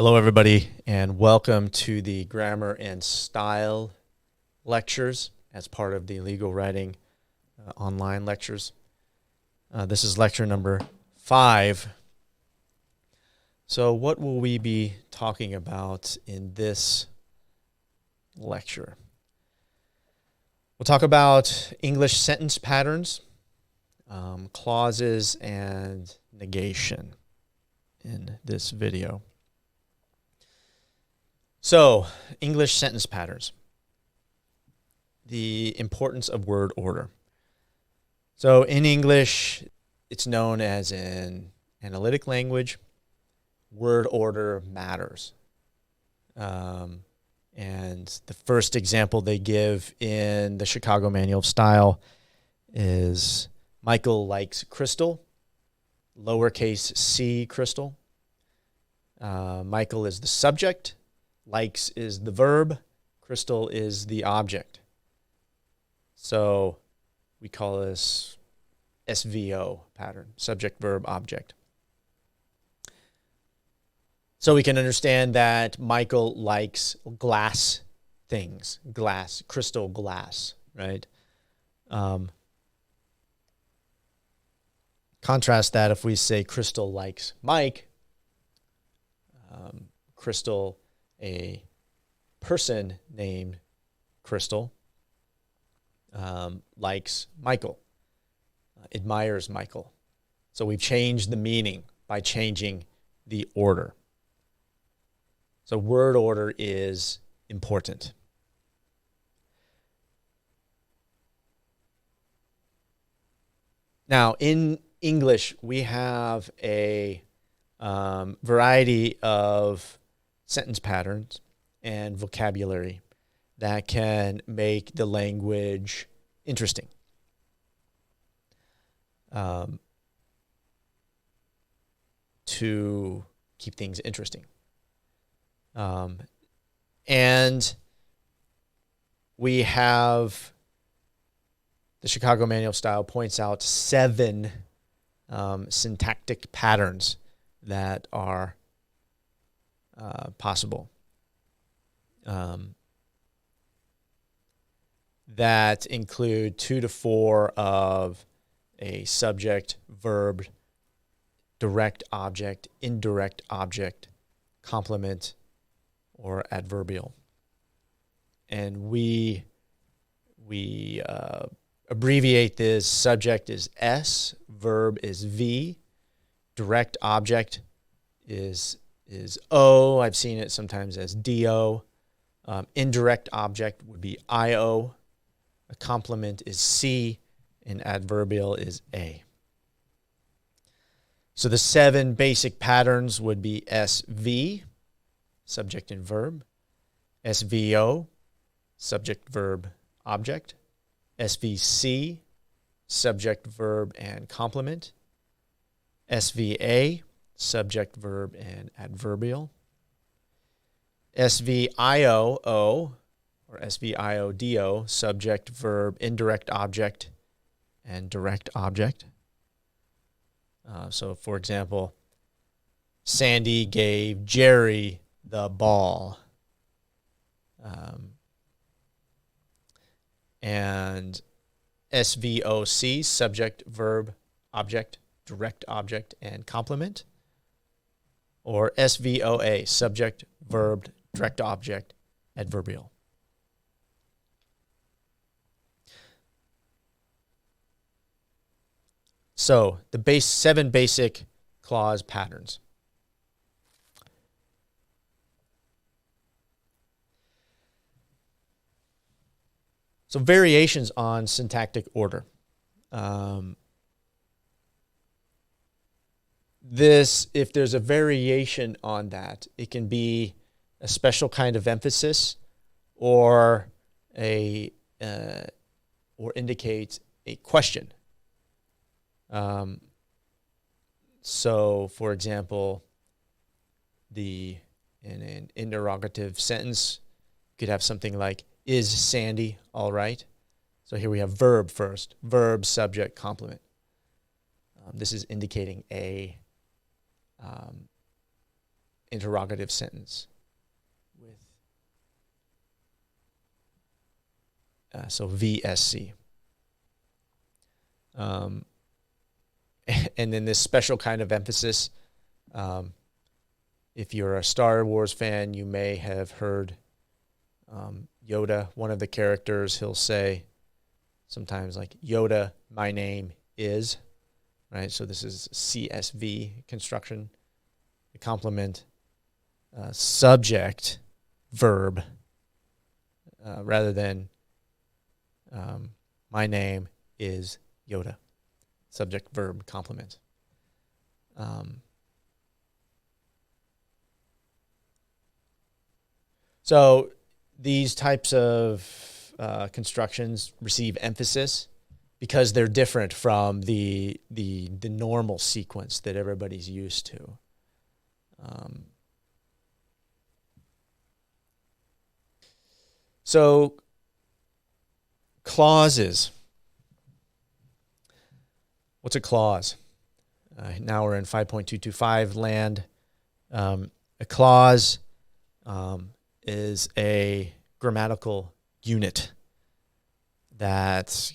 Hello, everybody, and welcome to the Grammar and Style lectures as part of the Legal Writing online lectures. This is lecture number 5. So what will we be talking about in this lecture? We'll talk about English sentence patterns, clauses, and negation in this video. So, English sentence patterns. The importance of word order. So, in English, it's known as an analytic language. Word order matters. And the first example they give in the Chicago Manual of Style is Michael likes Crystal, lowercase c Crystal. Michael is the subject. Likes is the verb, Crystal is the object. So we call this SVO pattern, subject, verb, object. So we can understand that Michael likes glass things, glass, crystal glass, right? Contrast that if we say Crystal likes Mike, Crystal, a person named Crystal, likes Michael, admires Michael. So we've changed the meaning by changing the order. So word order is important. Now, in English, we have a variety of sentence patterns and vocabulary that can make the language interesting. To keep things interesting. And we have the Chicago Manual of Style points out 7 syntactic patterns that are possible. That include 2 to 4 of a subject, verb, direct object, indirect object, complement, or adverbial. And we abbreviate this. Subject is S, verb is V, direct object is O. I've seen it sometimes as DO. Indirect object would be IO. A complement is C, and adverbial is A. So the 7 basic patterns would be SV, subject and verb, SVO, subject, verb, object, SVC, subject, verb, and complement, SVA, subject, verb, and adverbial, SVIOO, or SVIODO, subject, verb, indirect object, and direct object. So, for example, Sandy gave Jerry the ball. And SVOC, subject, verb, object, direct object, and complement. Or SVOA, subject, verb, direct object, adverbial. So the 7 basic clause patterns. So variations on syntactic order. If there's a variation on that, it can be a special kind of emphasis, or indicate a question. So, for example, in an interrogative sentence, you could have something like, is Sandy all right? So here we have verb first. Verb, subject, complement. This is indicating a interrogative sentence. So VSC. And then this special kind of emphasis. If you're a Star Wars fan, you may have heard Yoda, one of the characters, he'll say sometimes like, Yoda, my name is, right? So this is CSV construction. The complement, subject, verb, rather than my name is Yoda. Subject, verb, complement. So these types of constructions receive emphasis because they're different from the normal sequence that everybody's used to. So clauses. What's a clause? Now we're in 5.225 land. A clause is a grammatical unit that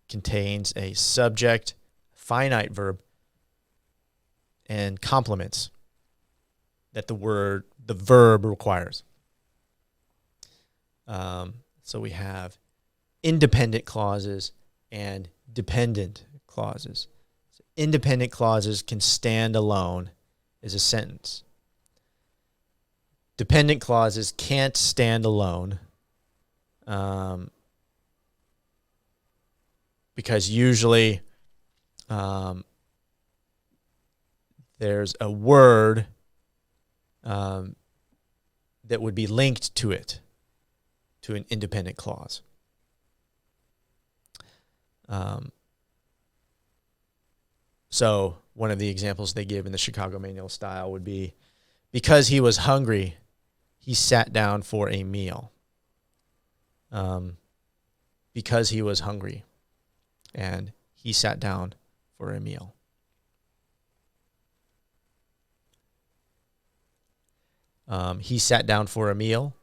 contains a subject, finite verb, and complements that the verb requires. So we have independent clauses and dependent clauses. So independent clauses can stand alone as a sentence. Dependent clauses can't stand alone because usually there's a word that would be linked to it, to an independent clause. So one of the examples they give in the Chicago Manual Style would be, because he was hungry, he sat down for a meal. Because he was hungry, and he sat down for a meal. He sat down for a meal,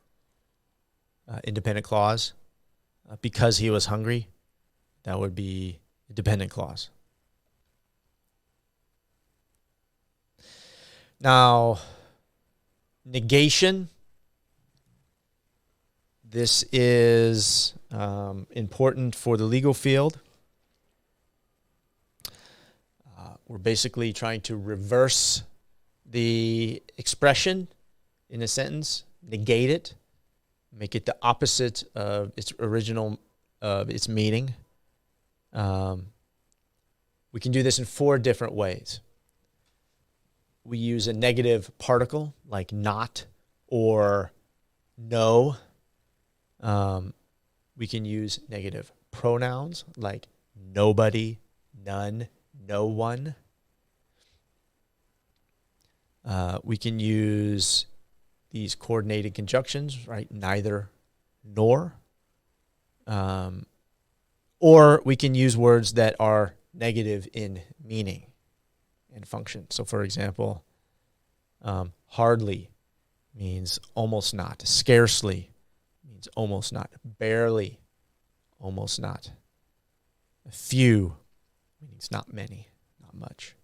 independent clause. Because he was hungry, that would be a dependent clause. Now, negation. This is important for the legal field. We're basically trying to reverse the expression in a sentence, negate it, make it the opposite of its original, of its meaning. We can do this in 4 different ways. We use a negative particle like not or no. We can use negative pronouns like nobody, none, no one. We can use these coordinated conjunctions, right? Neither, nor. Or we can use words that are negative in meaning and function. So, for example, hardly means almost not. Scarcely means almost not. Barely, almost not. A few means not many, not much.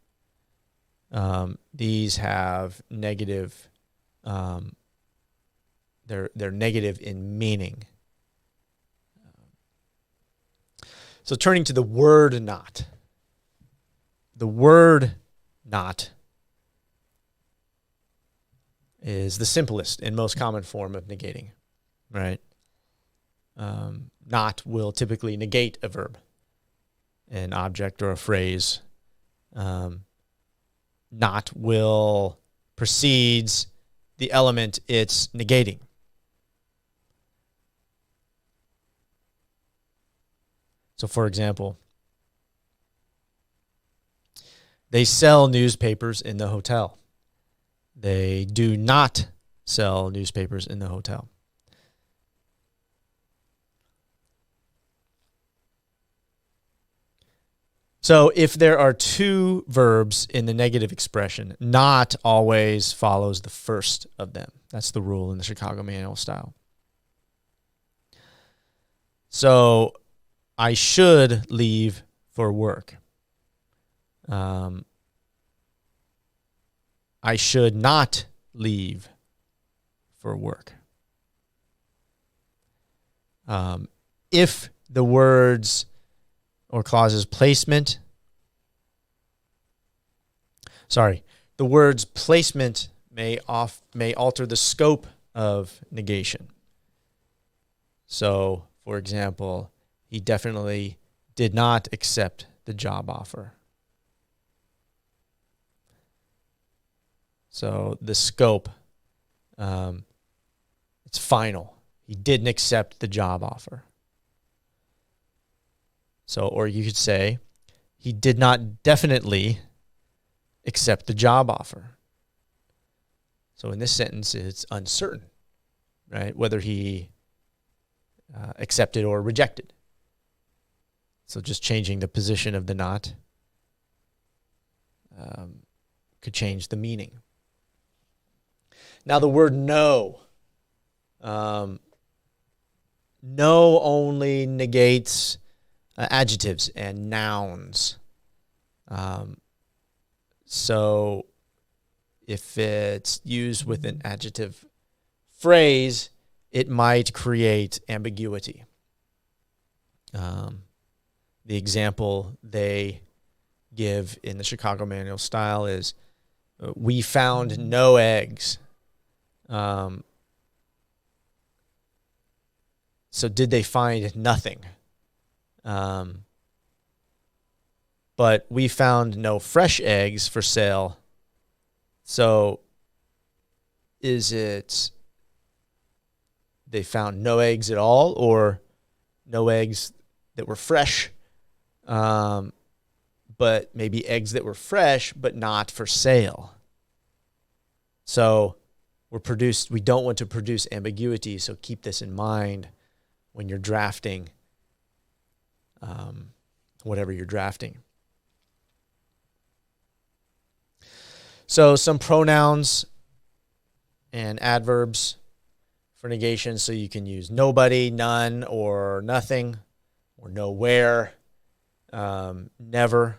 These have negative, they're negative in meaning. So turning to the word not. The word not is the simplest and most common form of negating, right? Not will typically negate a verb, an object or a phrase. Not will precedes the element it's negating. So, for example, they sell newspapers in the hotel. They do not sell newspapers in the hotel. So if there are two verbs in the negative expression, not always follows the first of them. That's the rule in the Chicago Manual style. So I should leave for work. I should not leave for work. If the words or clauses placement, the word's placement may alter the scope of negation. So, for example, he definitely did not accept the job offer. So the scope, it's final. He didn't accept the job offer. So, or you could say, he did not definitely accept the job offer. So in this sentence, it's uncertain, right? Whether he accepted or rejected. So just changing the position of the not could change the meaning. Now the word no. No only negates adjectives and nouns. So if it's used with an adjective phrase, it might create ambiguity. The example they give in the Chicago Manual style is, we found no eggs. So did they find nothing? But we found no fresh eggs for sale. So is it they found no eggs at all, or no eggs that were fresh, but maybe eggs that were fresh but not for sale? So we don't want to produce ambiguity, so keep this in mind when you're drafting whatever you're drafting. So some pronouns and adverbs for negation. So you can use nobody, none, or nothing, or nowhere, never.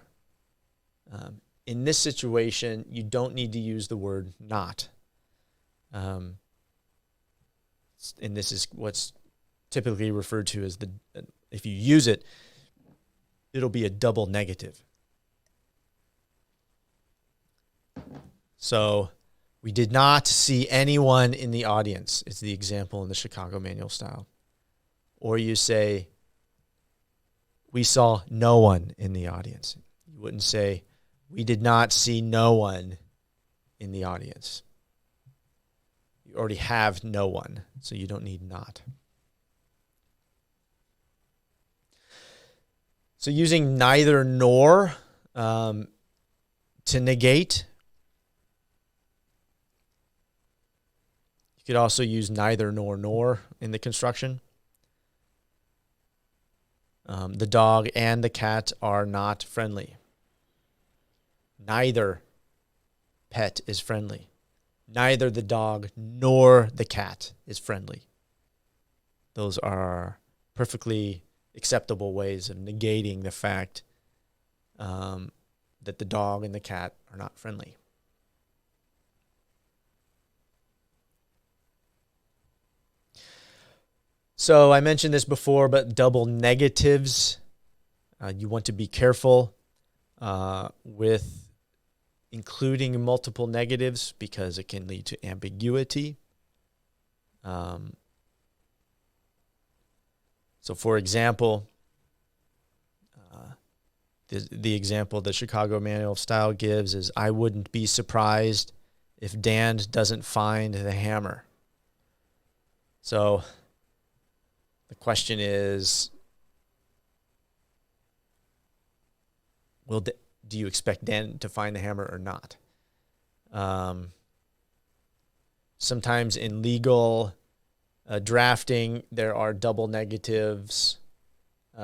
In this situation, you don't need to use the word not. And this is what's typically referred to as if you use it, it'll be a double negative. So we did not see anyone in the audience. It's the example in the Chicago Manual style. Or you say, we saw no one in the audience. You wouldn't say, we did not see no one in the audience. You already have no one, so you don't need not. So using neither nor to negate. You could also use neither nor in the construction. The dog and the cat are not friendly. Neither pet is friendly. Neither the dog nor the cat is friendly. Those are perfectly acceptable ways of negating the fact that the dog and the cat are not friendly. So I mentioned this before, but double negatives, you want to be careful with including multiple negatives because it can lead to ambiguity. So for example, the example the Chicago Manual of Style gives is, I wouldn't be surprised if Dan doesn't find the hammer. So the question is, do you expect Dan to find the hammer or not? Sometimes in legal drafting, there are double negatives,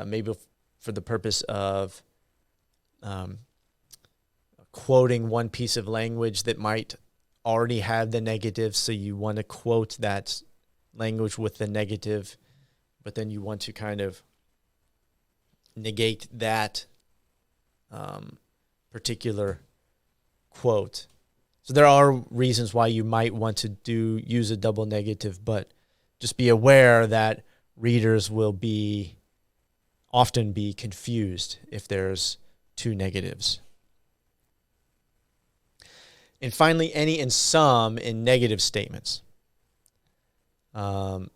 maybe for the purpose of quoting one piece of language that might already have the negative, so you want to quote that language with the negative, but then you want to kind of negate that particular quote. So there are reasons why you might want to use a double negative, but just be aware that readers will often be confused if there's two negatives. And finally, any and some in negative statements. The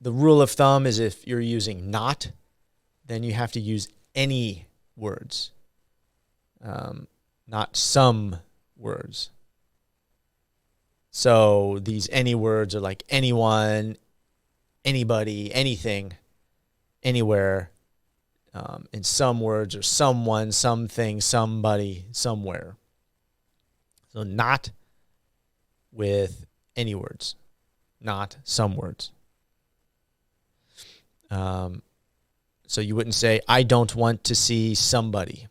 rule of thumb is if you're using not, then you have to use any words, not some words. So these any words are like anyone, anybody, anything, anywhere. And some words are someone, something, somebody, somewhere. So not with any words, not some words. So you wouldn't say, I don't want to see somebody.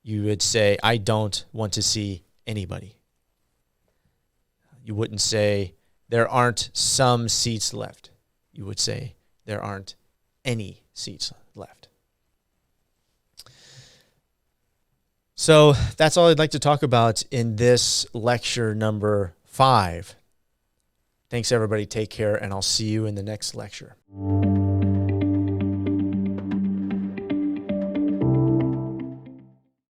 You would say, I don't want to see anybody. You wouldn't say, there aren't some seats left. You would say, there aren't any seats left. So that's all I'd like to talk about in this lecture number 5. Thanks, everybody. Take care, and I'll see you in the next lecture.